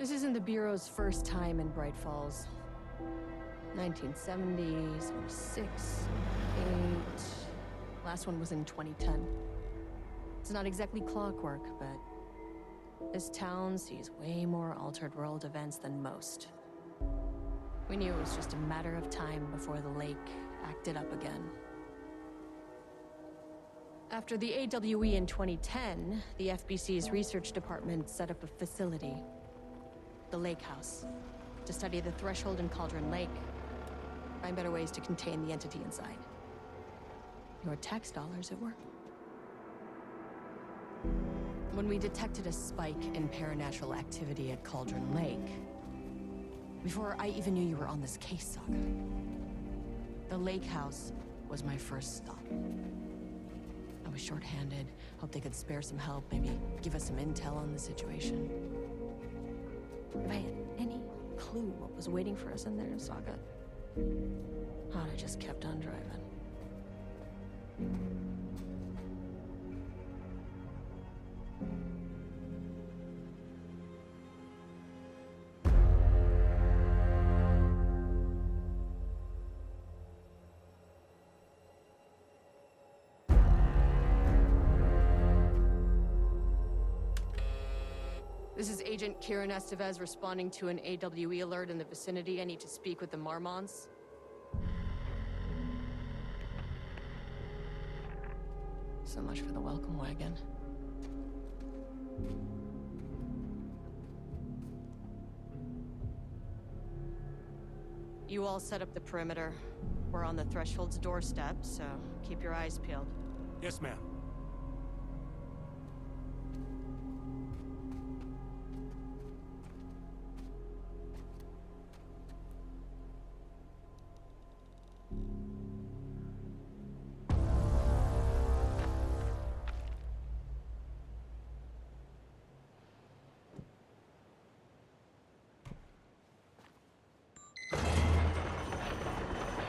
This isn't the Bureau's first time in Bright Falls. 1970, 76, 8... Last one was in 2010. It's not exactly clockwork, but this town sees way more altered world events than most. We knew it was just a matter of time before the lake acted up again. After the AWE in 2010, the FBC's research department set up a facility, the Lake House, to study the threshold in Cauldron Lake, find better ways to contain the entity inside. Your tax dollars at work. When we detected a spike in paranatural activity at Cauldron Lake, before I even knew you were on this case, Saga, the Lake House was my first stop. I was short-handed, hoped they could spare some help, maybe give us some intel on the situation. If I had any clue what was waiting for us in there, Saga, I'd have just kept on driving. This is Agent Kieran Estevez responding to an AWE alert in the vicinity. I need to speak with the Marmons. So much for the welcome wagon. You all set up the perimeter. We're on the Threshold's doorstep, so keep your eyes peeled. Yes, ma'am.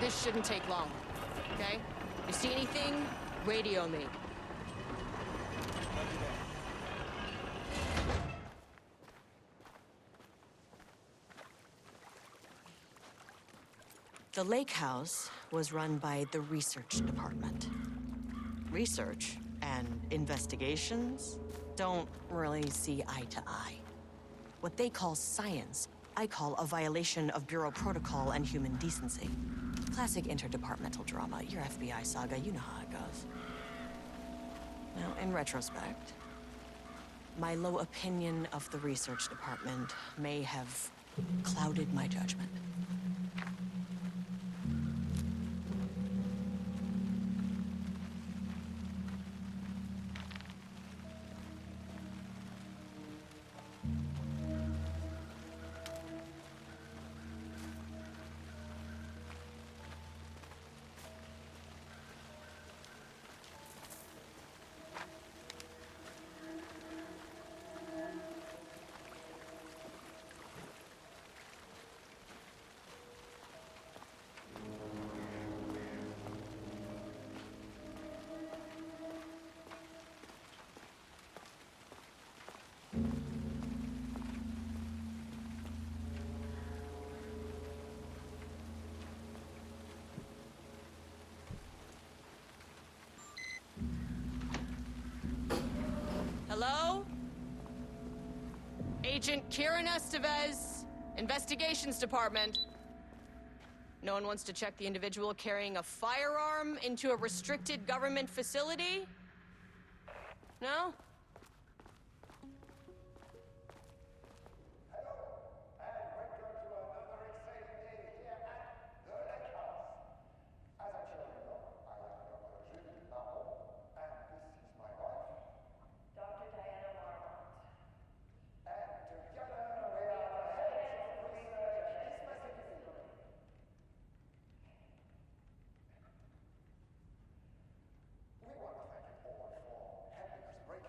This shouldn't take long, okay? You see anything, radio me. The Lake House was run by the research department. Research and investigations don't really see eye to eye. What they call science, I call a violation of Bureau protocol and human decency. Classic interdepartmental drama. Your FBI saga, you know how it goes. Now, in retrospect, my low opinion of the research department may have clouded my judgment. Hello? Agent Kieran Estevez, Investigations Department. No one wants to check the individual carrying a firearm into a restricted government facility? No? We want to thank you all for helping us break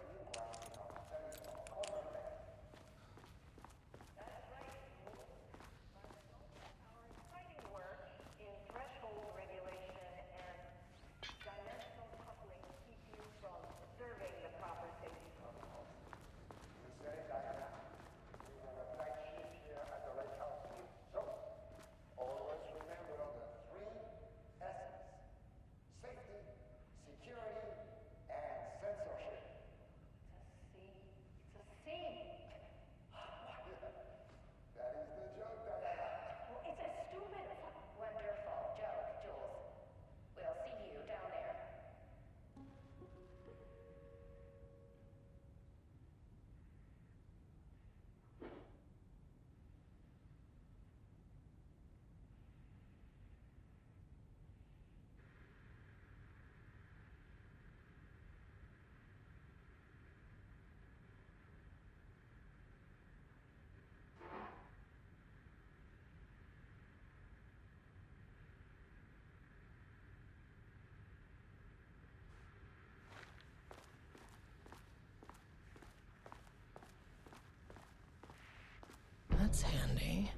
That's handy.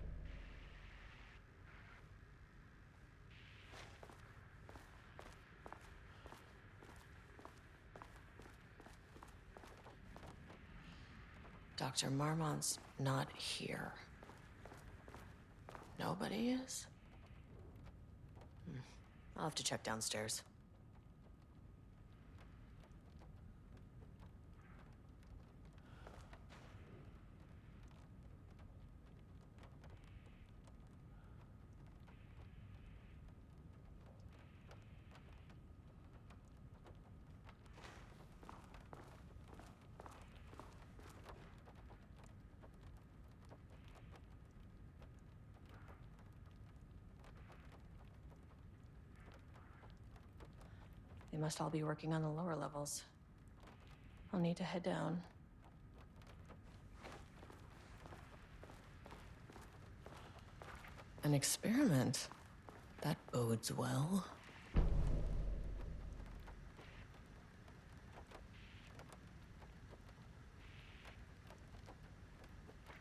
Dr. Marmont's not here. Nobody is? I'll have to check downstairs. They must all be working on the lower levels. I'll need to head down. An experiment? That bodes well.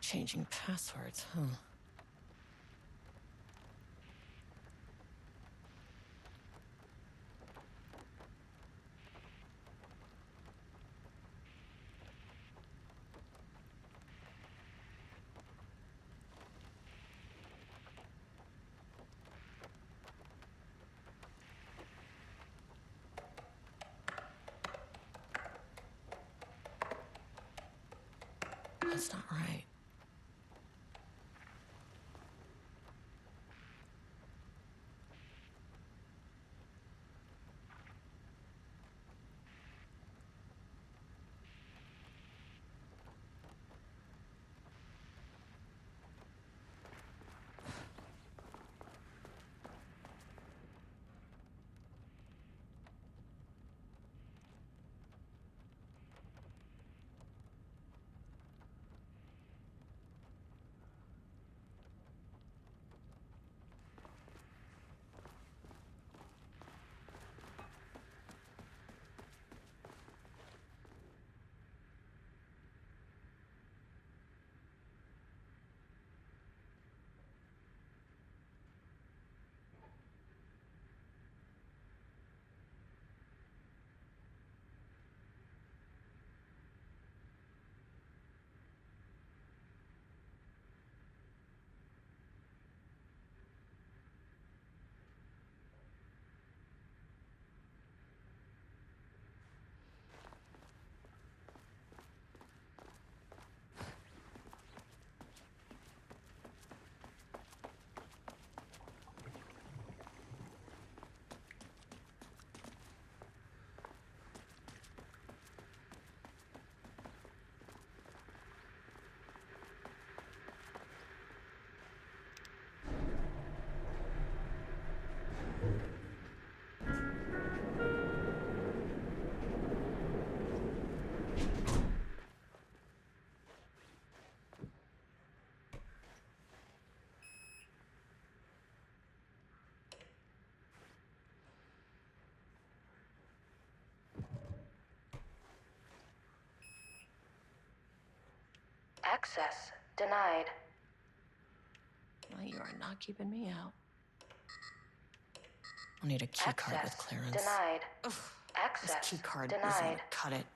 Changing passwords, huh? That's not right. Access denied. Well, you are not keeping me out. I'll need a key card with clearance. Denied. Ugh, Access this key card denied. isn't gonna cut it.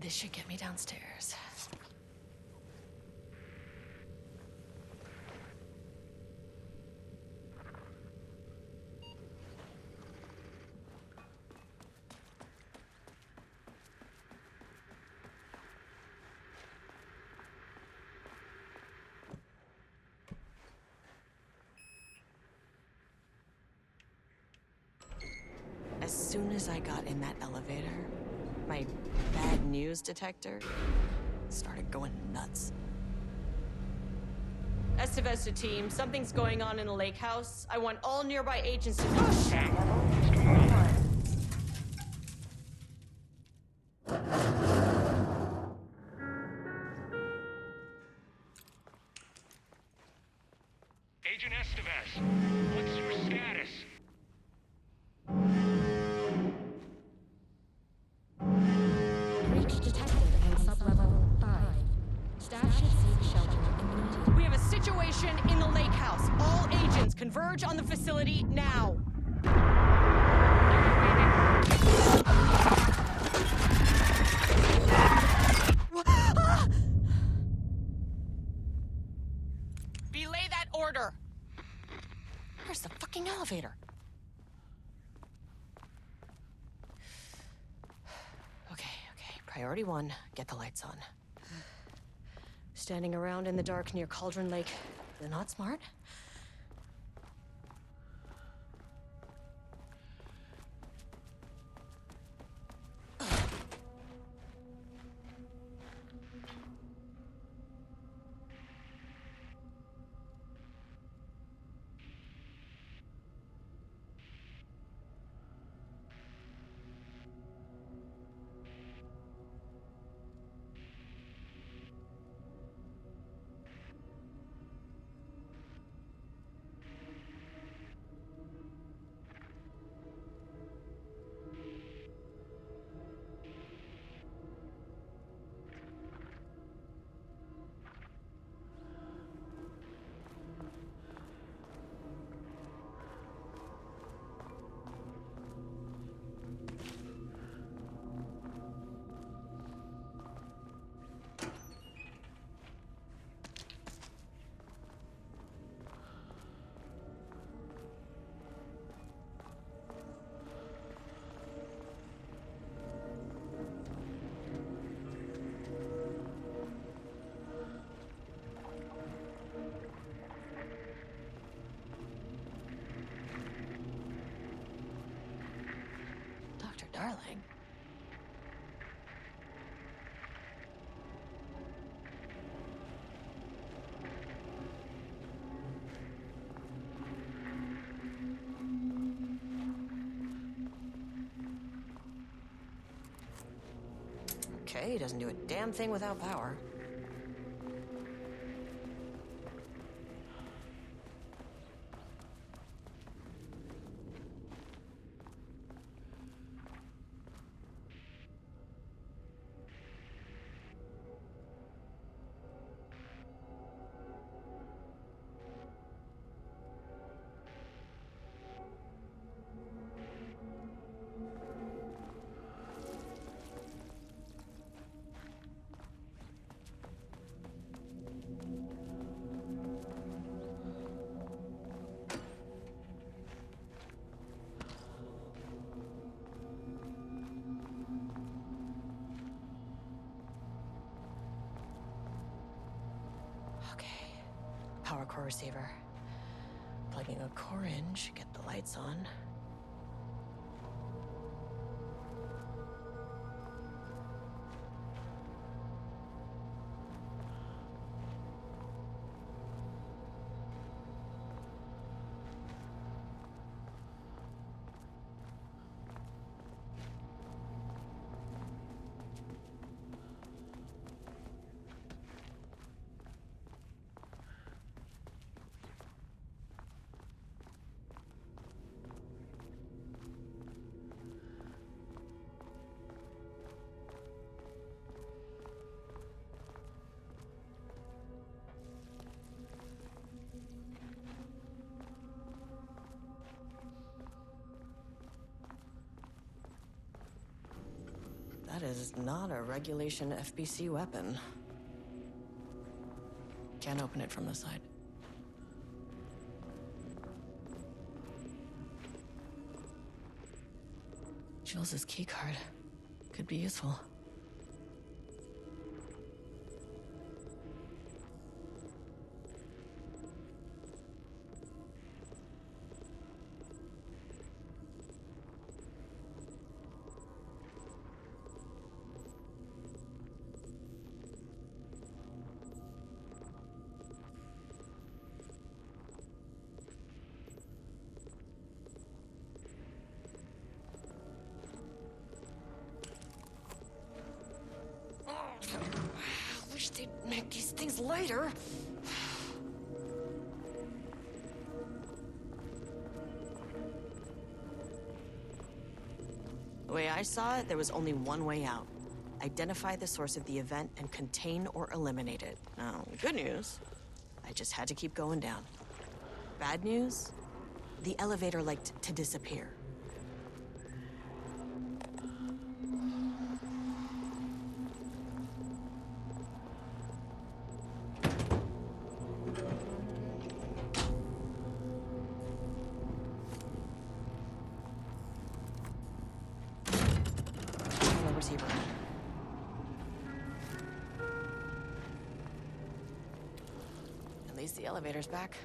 This should get me downstairs. As soon as I got in that elevator, my bad news detector started going nuts. Estevesta team, something's going on in the lake house. I want all nearby agents to push. Agent Estevez, what's your status? Breach detected in sub-level 5. Staff should seek shelter immediately. We have a situation in the lake house. All agents converge on the facility now. Belay that order. Where's the fucking elevator? Okay. Priority 1, get the lights on. Standing around in the dark near Cauldron Lake, they're not smart. Dr. Darling. Okay, he doesn't do a damn thing without power. Okay. Power core receiver. Plugging a core in should get the lights on. is not a regulation FBC weapon. Can't open it from the side. Jules's keycard could be useful. I wish they'd make these things lighter. The way I saw it, there was only one way out. Identify the source of the event and contain or eliminate it. Now, good news, I just had to keep going down. Bad news, the elevator liked to disappear. Receiver. At least the elevator's back.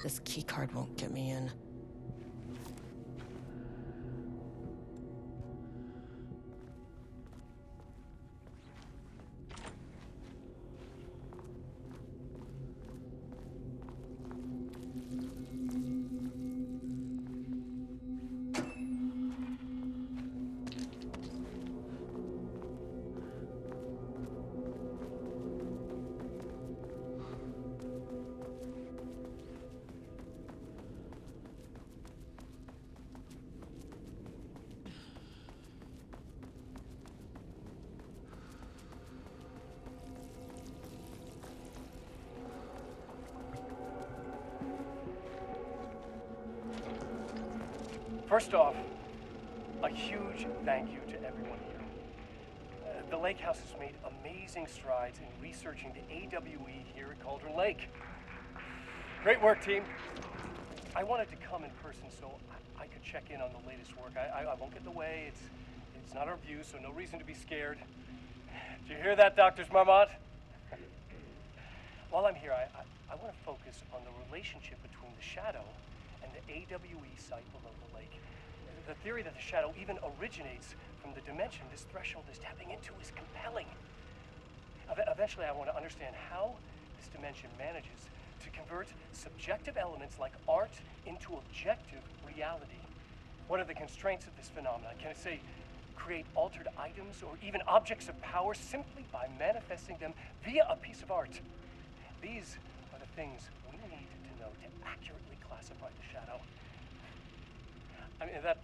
This keycard won't get me in. First off, a huge thank you to everyone here. The Lake House has made amazing strides in researching the AWE here at Cauldron Lake. Great work, team. I wanted to come in person so I could check in on the latest work. I won't get in the way. It's not our view, so no reason to be scared. Did you hear that, Dr. Marmot? While I'm here, I want to focus on the relationship between the shadow and the AWE site below the lake. The theory that the shadow even originates from the dimension this threshold is tapping into is compelling. Eventually, I want to understand how this dimension manages to convert subjective elements like art into objective reality. What are the constraints of this phenomenon? Can it, say, create altered items or even objects of power simply by manifesting them via a piece of art? These are the things we need to know to accurately classify the shadow. I mean, that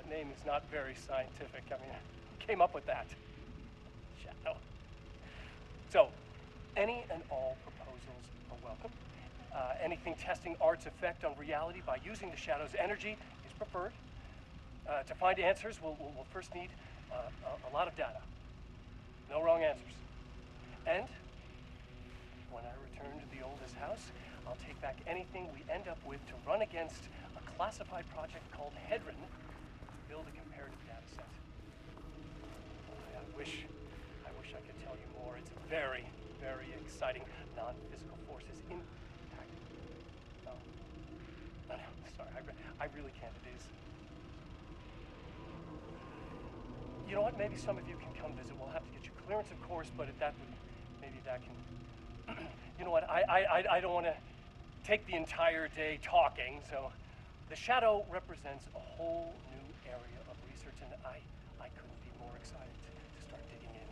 name is not very scientific. I mean, who came up with that? Shadow. So, any and all proposals are welcome. Anything testing art's effect on reality by using the shadow's energy is preferred. To find answers, we'll first need a lot of data. No wrong answers. And when I return to the oldest house, I'll take back anything we end up with to run against a classified project called Hedron to build a comparative data set. I wish I could tell you more. It's very, very exciting. Non-physical forces impact. Oh, no, sorry, I really can't. It is. You know what? Maybe some of you can come visit. We'll have to get you clearance, of course, but if that would, maybe that can. You know what? I don't want to take the entire day talking. So, the shadow represents a whole new area of research, and I couldn't be more excited to start digging in.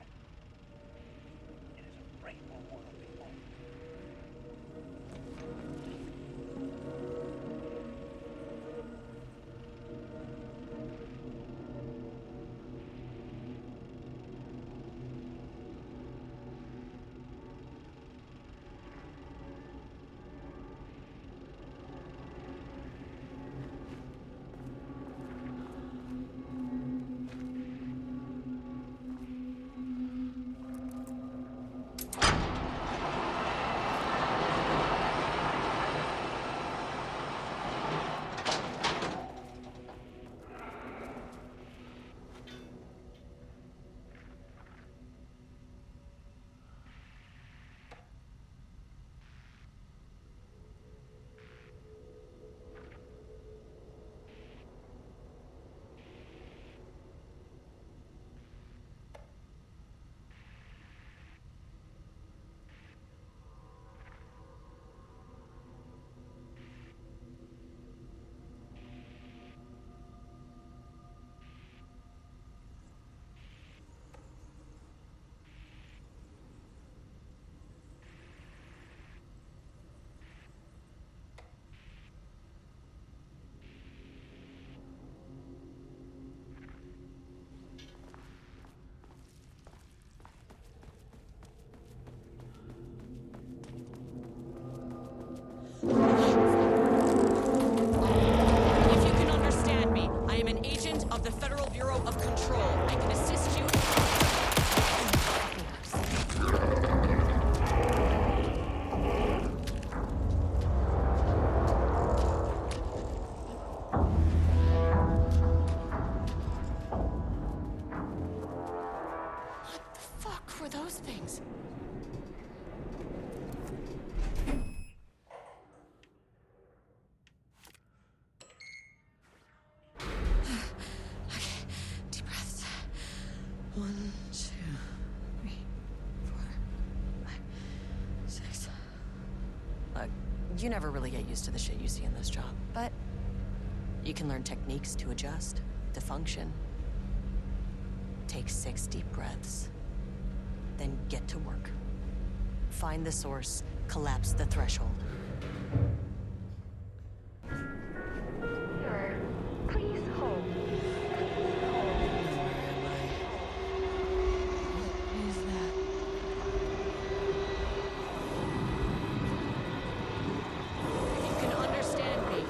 It is a great new world, people. If you can understand me, I am an agent of the Federal Bureau of Control. I can assist you. What the fuck were those things? Deep breaths. 1, 2, 3, 4, 5, 6. Look, you never really get used to the shit you see in this job, but you can learn techniques to adjust, to function. Take 6 deep breaths, then get to work. Find the source, collapse the threshold. Sir, please hold. If you can understand me,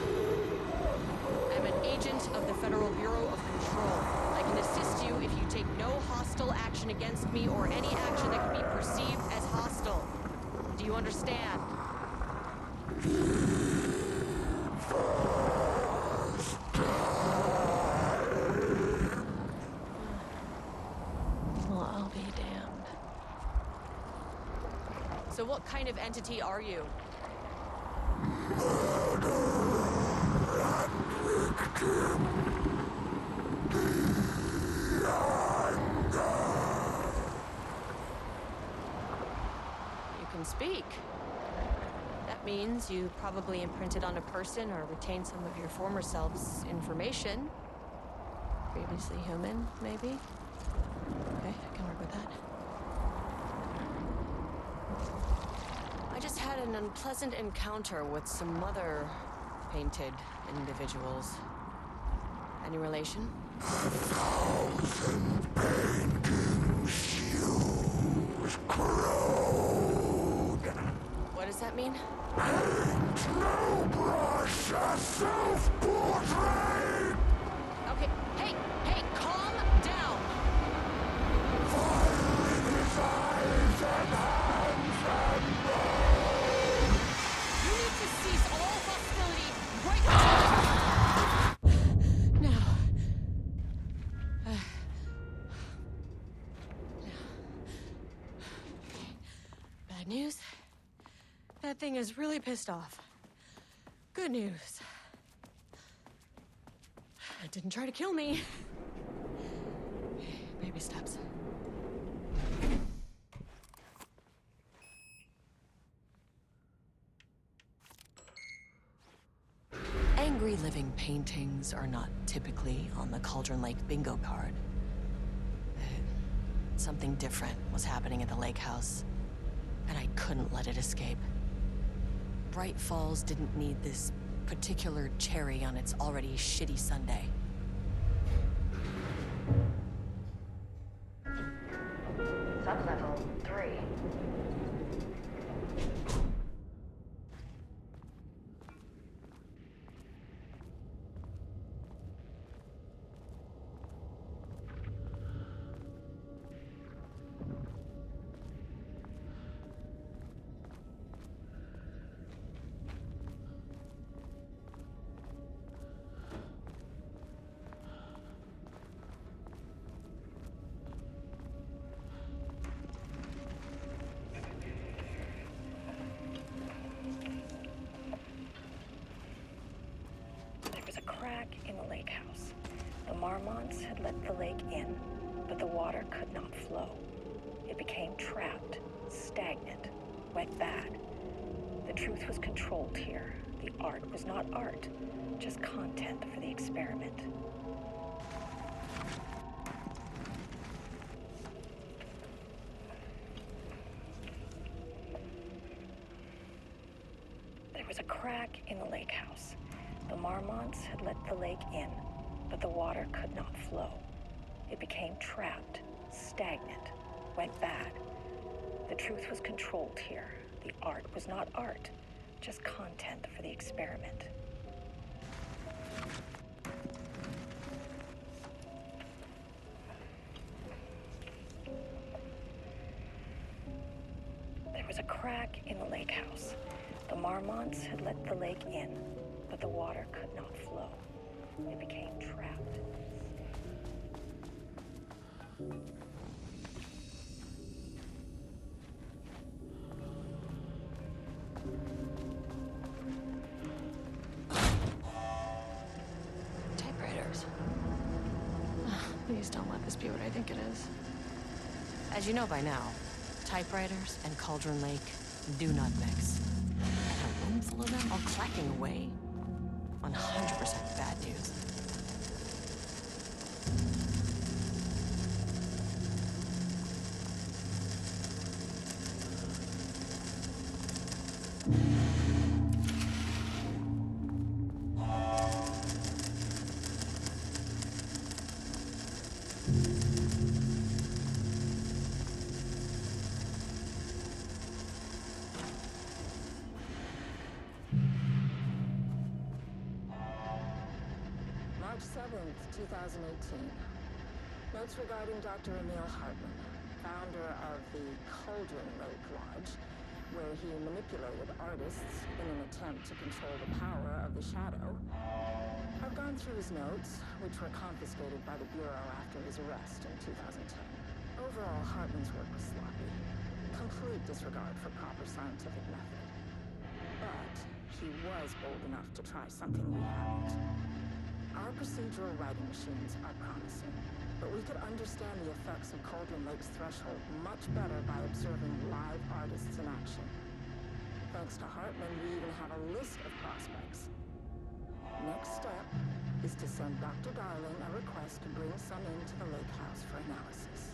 I'm an agent of the Federal Bureau of Control. I can assist you if you take no hostile action against me or any action that can be perceived as hostile. Do you understand? What kind of entity are you? You can speak. That means you probably imprinted on a person or retained some of your former self's information. Previously human, maybe? Okay, I can work with that. I just had an unpleasant encounter with some other painted individuals. Any relation? What does that mean? Okay, hey, calm down! You need to cease all hostility right now! Now. Bad news? That thing is really pissed off. Good news. It didn't try to kill me. Baby steps. Angry living paintings are not typically on the Cauldron Lake bingo card. Something different was happening at the lake house, and I couldn't let it escape. Bright Falls didn't need this particular cherry on its already shitty sundae. Sublevel 3. Crack in the lake house. The marmots had let the lake in, but the water could not flow. It became trapped, stagnant, went bad. The truth was controlled here. The art was not art, just content for the experiment. There was a crack in the lake house. The marmots had let the lake in, but the water could not flow. It became trapped, stagnant, went bad. The truth was controlled here. The art was not art, just content for the experiment. There was a crack in the lake house. The marmots had let the lake in, but the water could not flow. It became trapped. Typewriters. Please don't let this be what I think it is. As you know by now, typewriters and Cauldron Lake do not mix. And a room full of them all clacking away. 100% bad news. March 7th, 2018. Notes regarding Dr. Emil Hartman, founder of the Cauldron Lake Lodge, where he manipulated artists in an attempt to control the power of the Shadow. I've gone through his notes, which were confiscated by the Bureau after his arrest in 2010. Overall, Hartman's work was sloppy. complete disregard for proper scientific method. But he was bold enough to try something we haven't. Our procedural writing machines are promising, but we could understand the effects of Cauldron Lake's threshold much better by observing live artists in action. Thanks to Hartman, we even have a list of prospects. Next step is to send Dr. Darling a request to bring some into the lake house for analysis.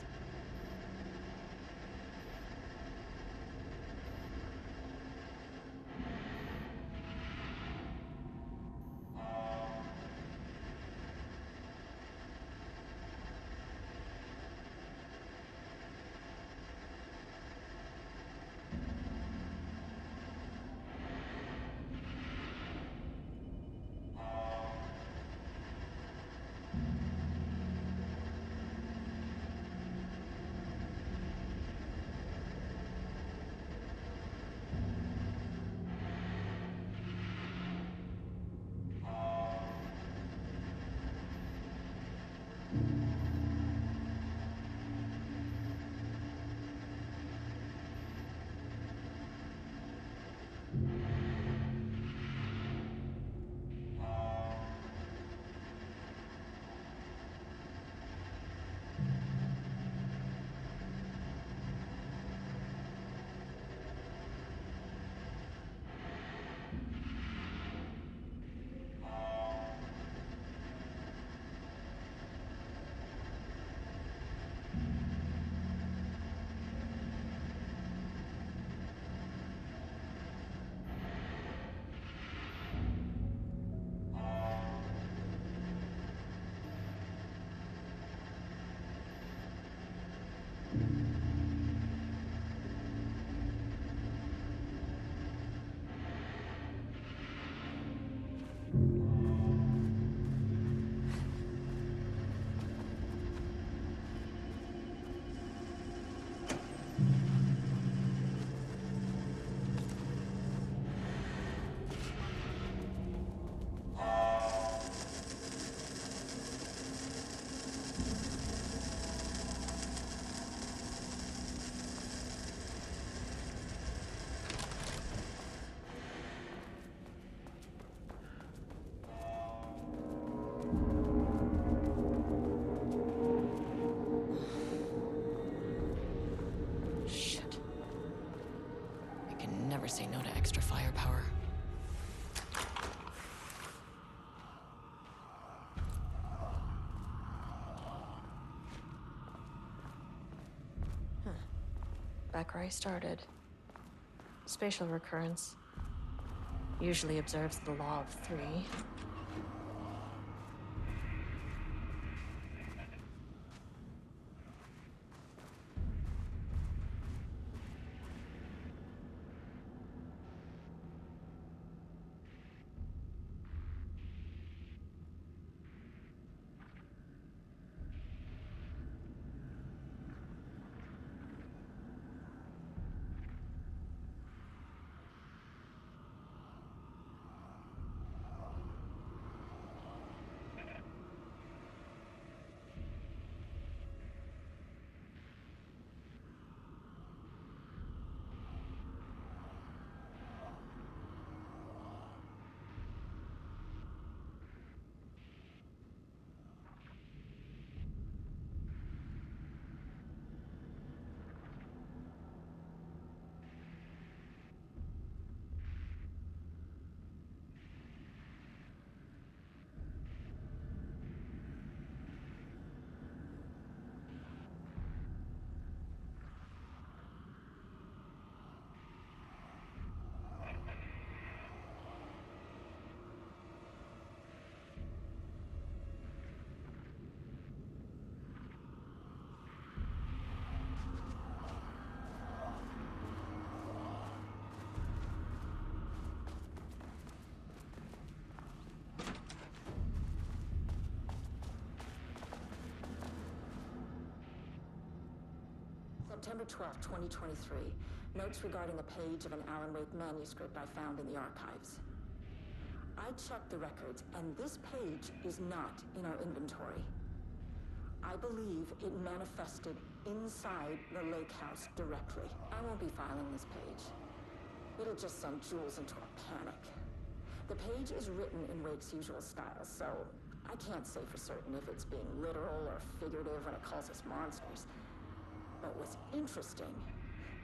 Shit. I can never say no to extra firepower. Huh. Back where I started. Spatial recurrence. Usually observes the law of three. September 12, 2023. Notes regarding a page of an Alan Wake manuscript I found in the archives. I checked the records, and this page is not in our inventory. I believe it manifested inside the lake house directly. I won't be filing this page. It'll just send Jules into a panic. The page is written in Wake's usual style, so I can't say for certain if it's being literal or figurative when it calls us monsters. But what's interesting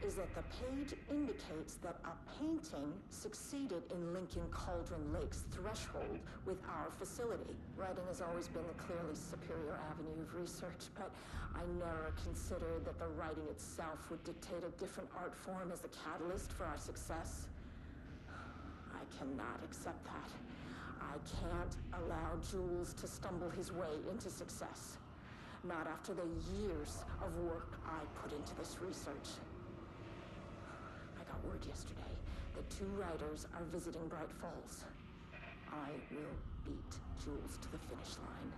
is that the page indicates that a painting succeeded in linking Cauldron Lake's threshold with our facility. Writing has always been the clearly superior avenue of research, but I never considered that the writing itself would dictate a different art form as the catalyst for our success. I cannot accept that. I can't allow Jules to stumble his way into success. Not after the years of work I put into this research. I got word yesterday that 2 writers are visiting Bright Falls. I will beat Jules to the finish line.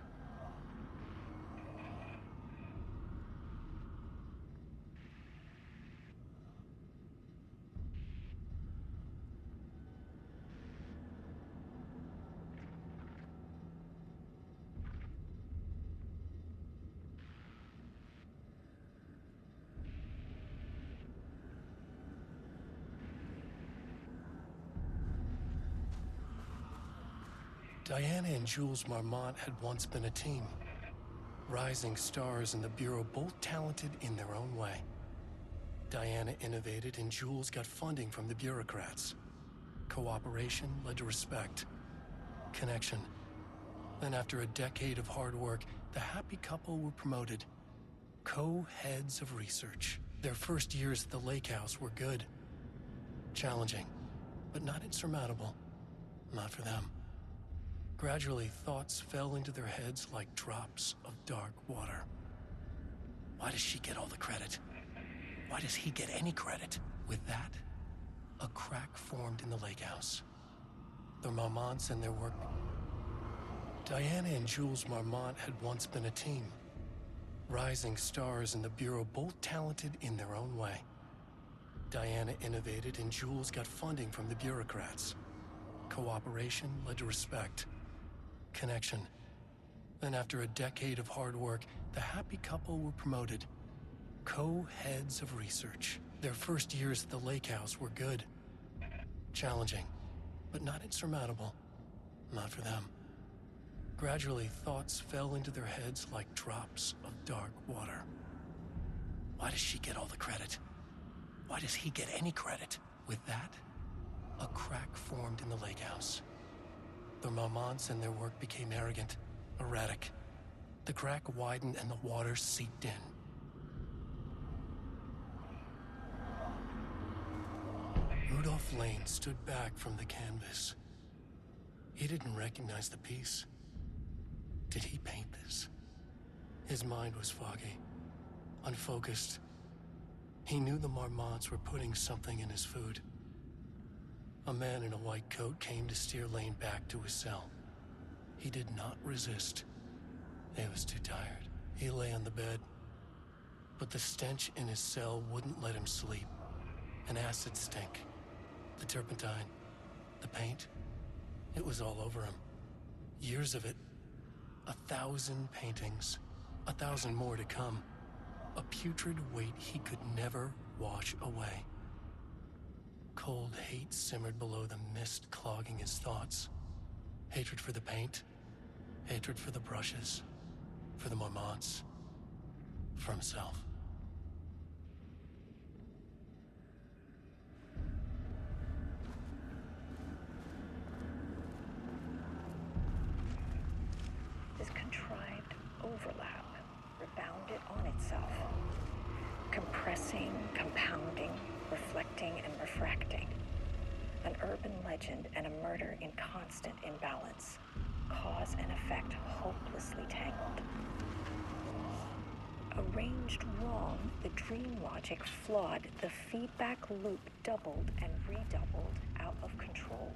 Diana and Jules Marmont had once been a team. Rising stars in the Bureau, both talented in their own way. Diana innovated and Jules got funding from the bureaucrats. Cooperation led to respect. Connection. Then after a decade of hard work, the happy couple were promoted. Co-heads of research. Their first years at the lake house were good. Challenging, but not insurmountable. Not for them. Gradually, thoughts fell into their heads like drops of dark water. Why does she get all the credit? Why does he get any credit? With that, a crack formed in the lake house. The Marmonts and their work. Diana and Jules Marmont had once been a team. Rising stars in the Bureau, both talented in their own way. Diana innovated and Jules got funding from the bureaucrats. Cooperation led to respect. Connection. Then after a decade of hard work, the happy couple were promoted. Co-heads of research. Their first years at the lake house were good. Challenging, but not insurmountable. Not for them. Gradually, thoughts fell into their heads like drops of dark water. Why does she get all the credit? Why does he get any credit? With that, a crack formed in the lake house. The Marmonts and their work became arrogant, erratic. The crack widened and the water seeped in. Rudolph Lane stood back from the canvas. He didn't recognize the piece. Did he paint this? His mind was foggy, unfocused. He knew the Marmonts were putting something in his food. A man in a white coat came to steer Lane back to his cell. He did not resist. He was too tired. He lay on the bed, but the stench in his cell wouldn't let him sleep. An acid stink. The turpentine. The paint. It was all over him. Years of it. 1,000 paintings. 1,000 more to come. A putrid weight he could never wash away. Cold hate simmered below the mist clogging his thoughts. Hatred for the paint. Hatred for the brushes. For the Marmonts. For himself. This contrived overlap rebounded on itself, compressing, compounding, reflecting, and refracting. An urban legend and a murder in constant imbalance. Cause and effect hopelessly tangled. Arranged wrong, the dream logic flawed, the feedback loop doubled and redoubled out of control.